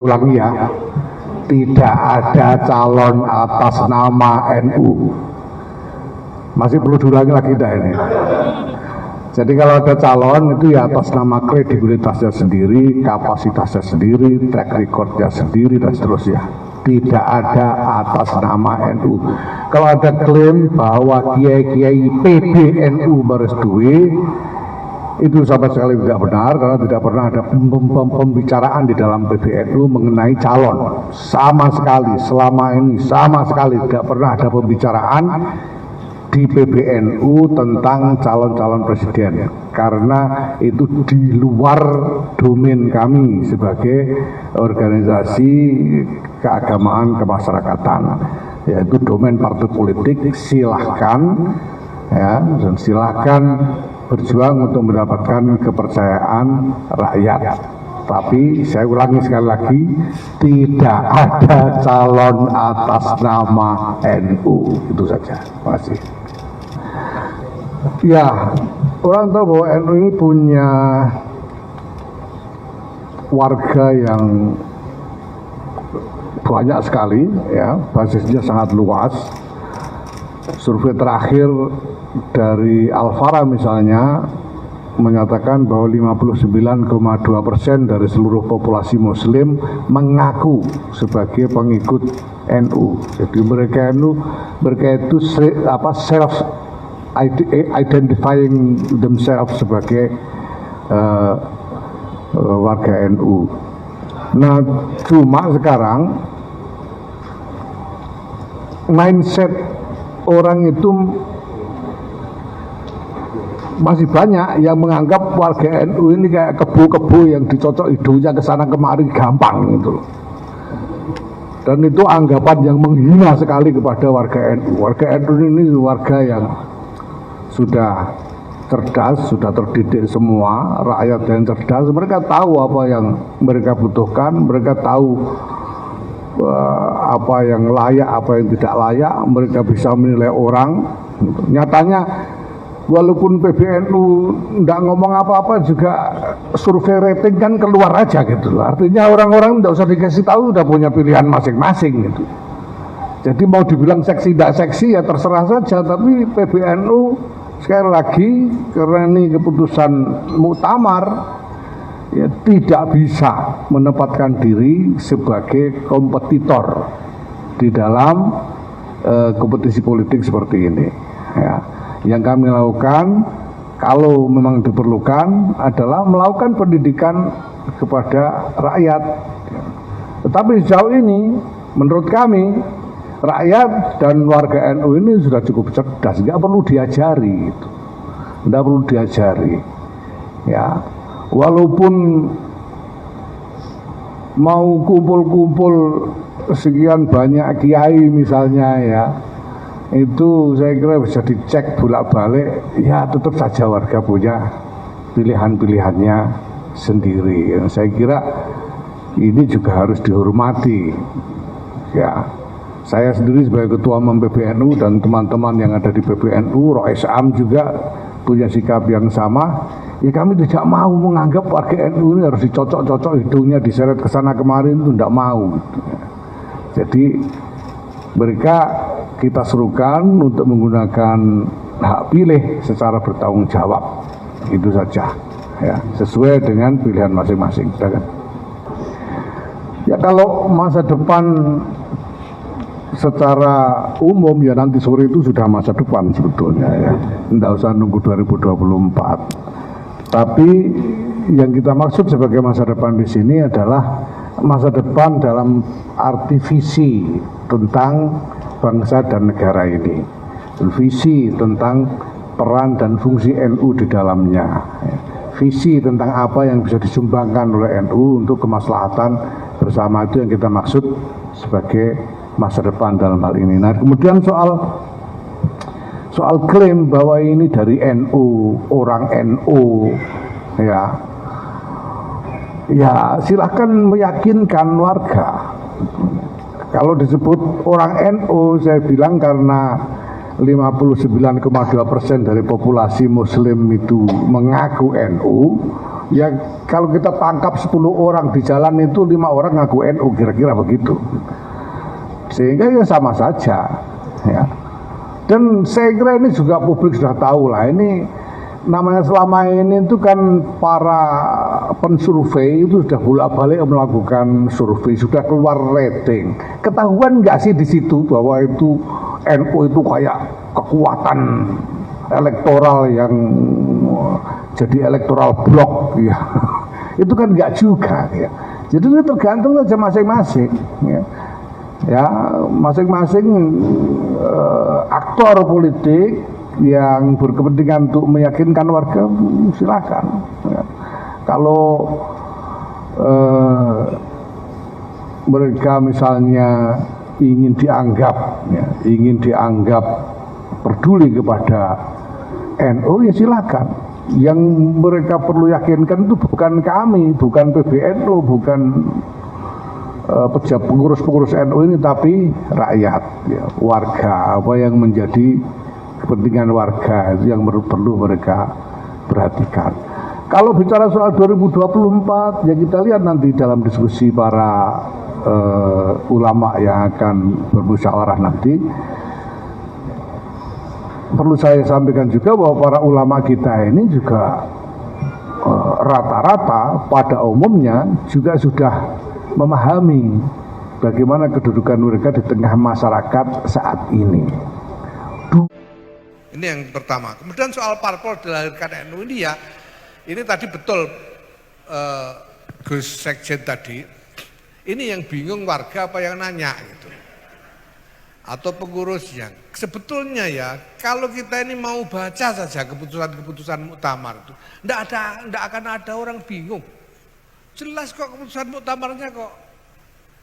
Ulangi ya, tidak ada calon atas nama NU. Masih perlu diulangi lagi dah ini. Jadi kalau ada calon itu ya atas nama kredibilitasnya sendiri, kapasitasnya sendiri, track recordnya sendiri dan seterusnya. Tidak ada atas nama NU. Kalau ada klaim bahwa kiai-kiai PBNU merestui, itu sama sekali tidak benar, karena tidak pernah ada pembicaraan di dalam PBNU mengenai calon. Sama sekali, selama ini sama sekali tidak pernah ada pembicaraan di PBNU tentang calon-calon presiden, karena itu di luar domain kami sebagai organisasi keagamaan kemasyarakatan, yaitu domain partai politik. Silahkan ya, dan silahkan berjuang untuk mendapatkan kepercayaan rakyat. Tapi saya ulangi sekali lagi, tidak ada calon atas nama NU. Itu saja. Terima kasih. Ya, orang tahu bahwa NU ini punya warga yang banyak sekali, ya, basisnya sangat luas. Survei terakhir dari Alfara misalnya menyatakan bahwa 59,2% dari seluruh populasi Muslim mengaku sebagai pengikut NU. Jadi mereka itu self identifying themselves sebagai warga NU. Nah, cuma sekarang mindset orang itu masih banyak yang menganggap warga NU ini kayak kebo-kebo yang dicocok hidungnya ke sana kemari gampang gitu. Dan itu anggapan yang menghina sekali kepada warga NU. Warga NU ini warga yang sudah cerdas, sudah terdidik semua, rakyat yang cerdas. Mereka tahu apa yang mereka butuhkan, mereka tahu apa yang layak, apa yang tidak layak. Mereka bisa menilai orang. Nyatanya walaupun PBNU tidak ngomong apa-apa juga survei rating kan keluar aja gitu. Artinya orang-orang tidak usah dikasih tahu, udah punya pilihan masing-masing gitu. Jadi mau dibilang seksi tidak seksi ya terserah saja. Tapi PBNU sekali lagi, karena ini keputusan muktamar, ya tidak bisa menempatkan diri sebagai kompetitor di dalam kompetisi politik seperti ini. Ya. Yang kami lakukan, kalau memang diperlukan, adalah melakukan pendidikan kepada rakyat. Tetapi sejauh ini, menurut kami, rakyat dan warga NU ini sudah cukup cerdas, nggak perlu diajari, gitu. Nggak perlu diajari. Ya, walaupun mau kumpul-kumpul sekian banyak kiai misalnya ya, itu saya kira bisa dicek bolak-balik, ya tetap saja warga punya pilihan-pilihannya sendiri. Saya kira ini juga harus dihormati. Ya, saya sendiri sebagai ketua umum PBNU dan teman-teman yang ada di PBNU, Rois Am juga punya sikap yang sama. Ya kami tidak mau menganggap warga NU ini harus dicocok-cocok hidungnya, diseret ke sana kemarin, itu tidak mau. Jadi mereka kita serukan untuk menggunakan hak pilih secara bertanggung jawab. Itu saja ya, sesuai dengan pilihan masing-masing. Ya kalau masa depan secara umum ya nanti sore itu sudah masa depan sebetulnya ya. Tidak usah nunggu 2024. Tapi yang kita maksud sebagai masa depan di sini adalah masa depan dalam arti visi tentang bangsa dan negara ini, visi tentang peran dan fungsi NU di dalamnya, visi tentang apa yang bisa disumbangkan oleh NU untuk kemaslahatan bersama. Itu yang kita maksud sebagai masa depan dalam hal ini. Nah, kemudian soal klaim bahwa ini dari NU, orang NU, ya silahkan meyakinkan warga. Kalau disebut orang NU, saya bilang karena 59,2% dari populasi muslim itu mengaku NU, ya kalau kita tangkap 10 orang di jalan itu 5 orang ngaku NU, kira-kira begitu. Sehingga ya sama saja ya. Dan saya kira ini juga publik sudah tahu lah, ini namanya selama ini itu kan para pensurvei itu sudah bolak-balik melakukan survei, sudah keluar rating. Ketahuan nggak sih di situ bahwa itu NU itu kayak kekuatan elektoral yang jadi elektoral blok ya. Itu kan nggak juga ya. Jadi itu tergantung saja masing-masing ya. Ya, masing-masing aktor politik yang berkepentingan untuk meyakinkan warga silakan ya. Kalau mereka misalnya ingin dianggap peduli kepada NU, ya silakan. Yang mereka perlu yakinkan itu bukan kami, bukan PBNU, bukan pengurus-pengurus NU ini, tapi rakyat ya, warga, apa yang menjadi kepentingan warga itu yang perlu mereka perhatikan. Kalau bicara soal 2024, ya kita lihat nanti dalam diskusi para ulama yang akan bermusyawarah nanti. Perlu saya sampaikan juga bahwa para ulama kita ini juga rata-rata pada umumnya juga sudah memahami bagaimana kedudukan mereka di tengah masyarakat saat ini. Ini yang pertama. Kemudian soal parpol dilahirkan NU ini ya, ini tadi betul Gus Sekjen tadi, ini yang bingung warga apa yang nanya gitu, atau pengurusnya. Sebetulnya ya, kalau kita ini mau baca saja keputusan-keputusan muktamar itu, ndak akan ada orang bingung. Jelas kok keputusan muktamarnya kok.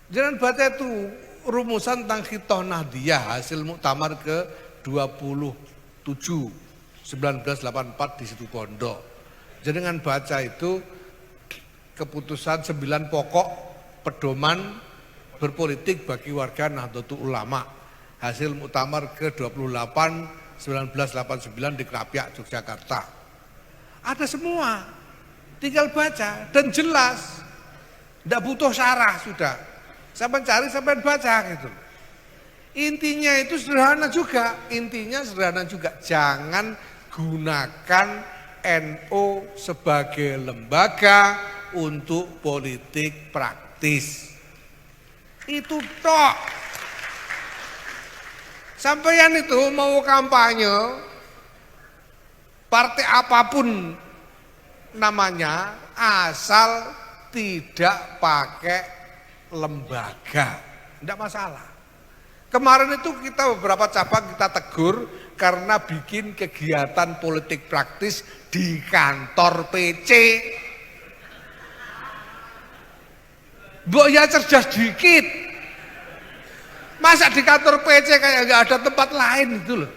Jangan baca itu rumusan tentang Khitoh Nahdiyah hasil muktamar ke 27 1984 di situ Pondok. Jangan baca itu keputusan 9 pokok pedoman berpolitik bagi warga Nahdlatul Ulama hasil muktamar ke 28 1989 di Krapyak, Yogyakarta. Ada semua. Tinggal baca dan jelas, tidak butuh syarah sudah. Sampai cari sampai baca gitu. Intinya itu sederhana juga, jangan gunakan NU sebagai lembaga untuk politik praktis. Itu tok. Sampeyan itu mau kampanye partai apapun namanya, asal tidak pakai lembaga, tidak masalah. Kemarin itu kita beberapa cabang kita tegur karena bikin kegiatan politik praktis di kantor PC. Mbok ya cerdas dikit, masa di kantor PC kayak nggak ada tempat lain itu loh.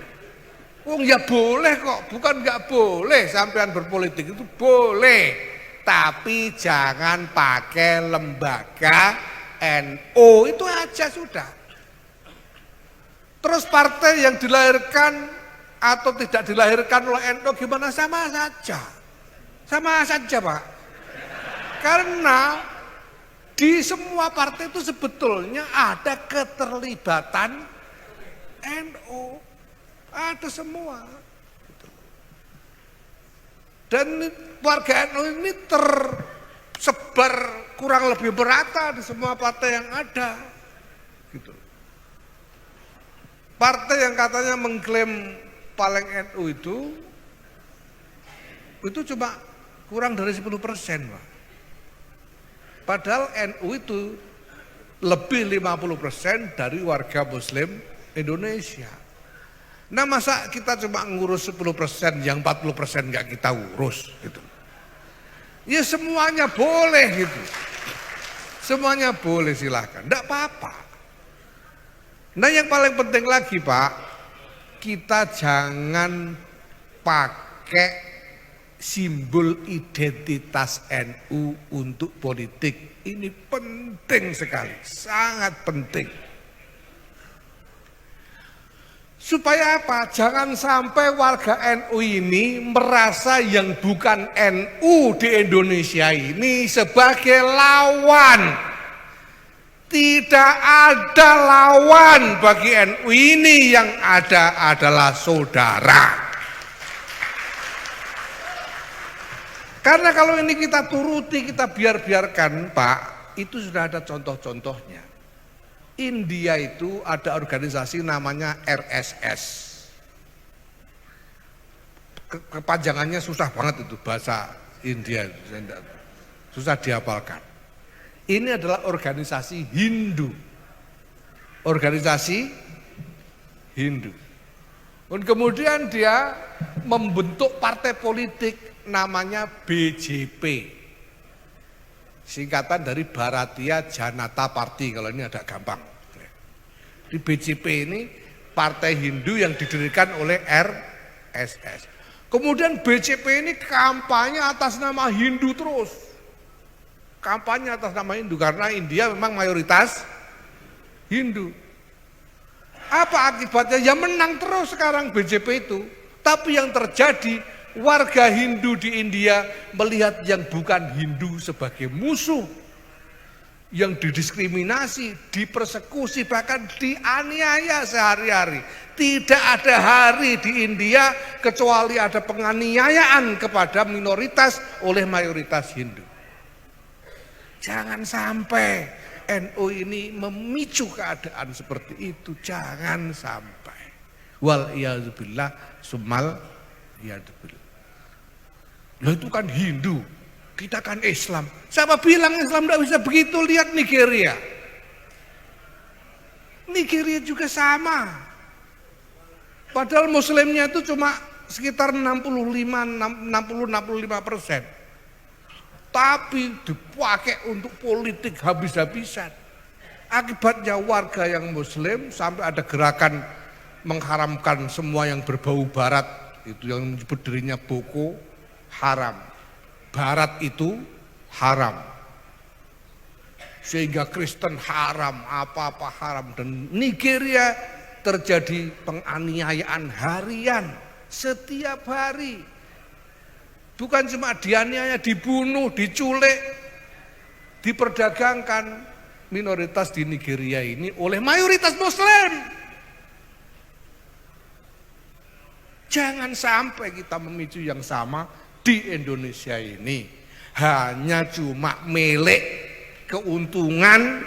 Wong ya boleh kok, bukan nggak boleh sampean berpolitik, itu boleh, tapi jangan pakai lembaga NU, itu aja sudah. Terus partai yang dilahirkan atau tidak dilahirkan oleh NU gimana, sama saja Pak. Karena di semua partai itu sebetulnya ada keterlibatan NU. Ada semua. Dan warga NU ini tersebar kurang lebih merata di semua partai yang ada. Gitu. Partai yang katanya mengklaim paling NU itu cuma kurang dari 10%, Pak. Padahal NU itu lebih 50% dari warga Muslim Indonesia. Nah masa kita cuma ngurus 10%, yang 40% nggak kita urus gitu. Ya semuanya boleh gitu. Semuanya boleh, silahkan, enggak apa-apa. Nah yang paling penting lagi Pak, kita jangan pakai simbol identitas NU untuk politik. Ini penting sekali, sangat penting. Supaya apa? Jangan sampai warga NU ini merasa yang bukan NU di Indonesia ini sebagai lawan. Tidak ada lawan bagi NU ini, yang ada adalah saudara. Karena kalau ini kita turuti, kita biarkan Pak, itu sudah ada contoh-contohnya. India itu ada organisasi namanya RSS. Kepanjangannya susah banget itu, bahasa India, susah dihafalkan. Ini adalah organisasi Hindu. Organisasi Hindu. Dan kemudian dia membentuk partai politik namanya BJP. Singkatan dari Bharatiya Janata Party, kalau ini agak gampang. Di BJP ini partai Hindu yang didirikan oleh RSS. Kemudian BJP ini kampanye atas nama Hindu terus. Kampanye atas nama Hindu karena India memang mayoritas Hindu. Apa akibatnya? Ya menang terus sekarang BJP itu. Tapi yang terjadi, warga Hindu di India melihat yang bukan Hindu sebagai musuh, yang didiskriminasi, dipersekusi, bahkan dianiaya sehari-hari. Tidak ada hari di India kecuali ada penganiayaan kepada minoritas oleh mayoritas Hindu. Jangan sampai NU ini memicu keadaan seperti itu, jangan sampai. Wal iyadzubillah summal iyadzubillah. Loh itu kan Hindu, kita kan Islam. Siapa bilang Islam tidak bisa begitu? Lihat Nigeria. Nigeria juga sama. Padahal muslimnya itu cuma sekitar 60-65%. Tapi dipakai untuk politik habis-habisan. Akibatnya warga yang muslim sampai ada gerakan mengharamkan semua yang berbau barat. Itu yang menyebut dirinya Boko Haram. Barat itu haram, sehingga Kristen haram, apa-apa haram. Dan Nigeria terjadi penganiayaan harian setiap hari. Bukan cuma dianiaya, dibunuh, diculik, diperdagangkan minoritas di Nigeria ini oleh mayoritas Muslim. Jangan sampai kita memicu yang sama di Indonesia ini, hanya cuma milik keuntungan,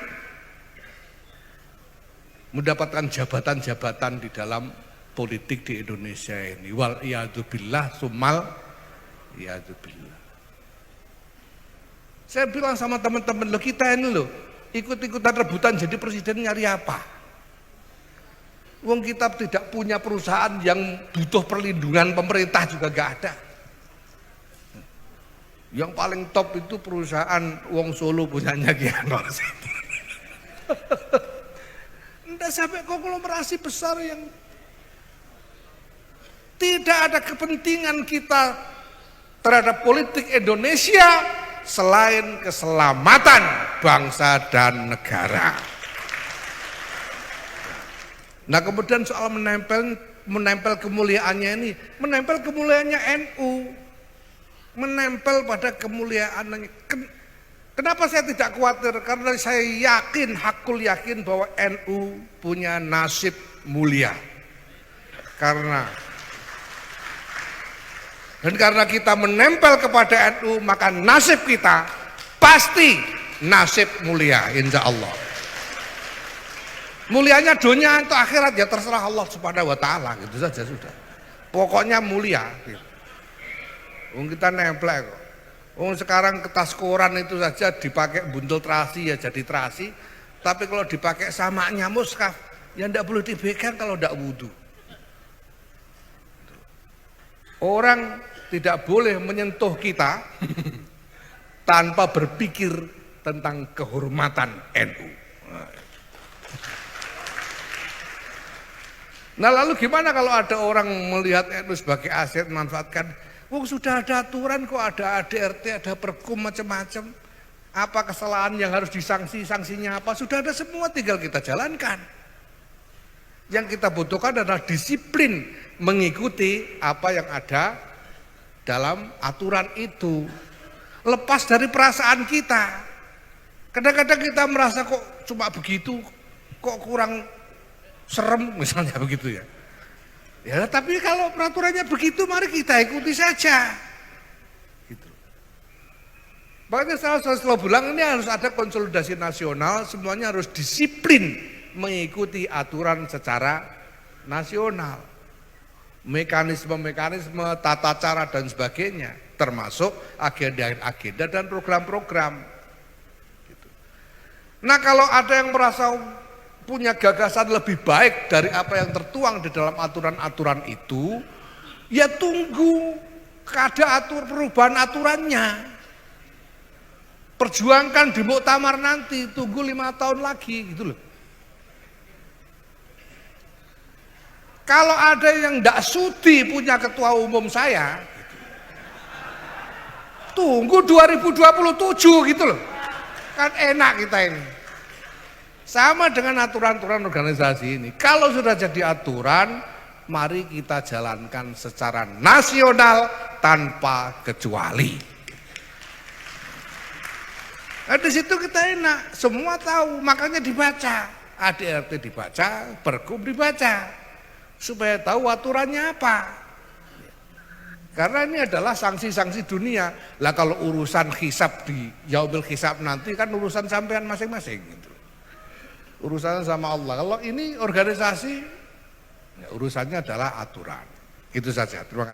mendapatkan jabatan-jabatan di dalam politik di Indonesia ini. Wal iyadzubillah summal iyadzubillah. Saya bilang sama teman-teman, lo kita ini lo ikut-ikutan rebutan jadi presiden, nyari apa? Wong kita tidak punya perusahaan yang butuh perlindungan pemerintah juga gak ada. Yang paling top itu perusahaan Wong Solo punyanya Ki Anwar. Entah sampai konglomerasi besar yang tidak ada kepentingan kita terhadap politik Indonesia selain keselamatan bangsa dan negara. Nah kemudian soal menempel kemuliaannya ini, menempel kemuliaannya NU. Menempel pada kemuliaan. Kenapa saya tidak khawatir? Karena saya yakin, hakul yakin bahwa NU punya nasib mulia. Karena kita menempel kepada NU, maka nasib kita pasti nasib mulia, insya Allah. Mulianya dunia atau akhirat ya terserah Allah Subhanahu wa taala, gitu saja sudah. Pokoknya mulia gitu. Kita nempel kok. Sekarang kertas koran itu saja dipakai buntel terasi ya jadi terasi, tapi kalau dipakai samaknya mushaf ya tidak boleh dipegang kalau tidak wudu. Orang tidak boleh menyentuh kita tanpa berpikir tentang kehormatan NU. Nah lalu gimana kalau ada orang melihat NU sebagai aset, memanfaatkan? Sudah ada aturan kok, ada ADRT, ada perkum macam-macam. Apa kesalahan yang harus disanksi, sanksinya apa? Sudah ada semua, tinggal kita jalankan. Yang kita butuhkan adalah disiplin mengikuti apa yang ada dalam aturan itu. Lepas dari perasaan kita. Kadang-kadang kita merasa kok cuma begitu, kok kurang serem misalnya begitu ya. Ya tapi kalau peraturannya begitu mari kita ikuti saja. Gitu. Makanya saya selalu bilang ini harus ada konsolidasi nasional, semuanya harus disiplin mengikuti aturan secara nasional. Mekanisme-mekanisme, tata cara dan sebagainya, termasuk agenda-agenda dan program-program. Gitu. Nah kalau ada yang merasa punya gagasan lebih baik dari apa yang tertuang di dalam aturan-aturan itu, ya tunggu ada perubahan aturannya. Perjuangkan di muktamar nanti, tunggu 5 tahun lagi gitu loh. Kalau ada yang tidak sudi punya ketua umum saya, tunggu 2027 gitu loh. Kan enak kita ini. Sama dengan aturan-aturan organisasi ini. Kalau sudah jadi aturan, mari kita jalankan secara nasional tanpa kecuali. Nah, di situ kita enak, semua tahu, makanya dibaca. ADRT dibaca, Pergub dibaca. Supaya tahu aturannya apa. Karena ini adalah sanksi-sanksi dunia. Lah kalau urusan hisab di yaumil hisab nanti kan urusan sampean masing-masing gitu. Urusannya sama Allah. Kalau ini organisasi, ya urusannya adalah aturan. Itu saja. Terima kasih.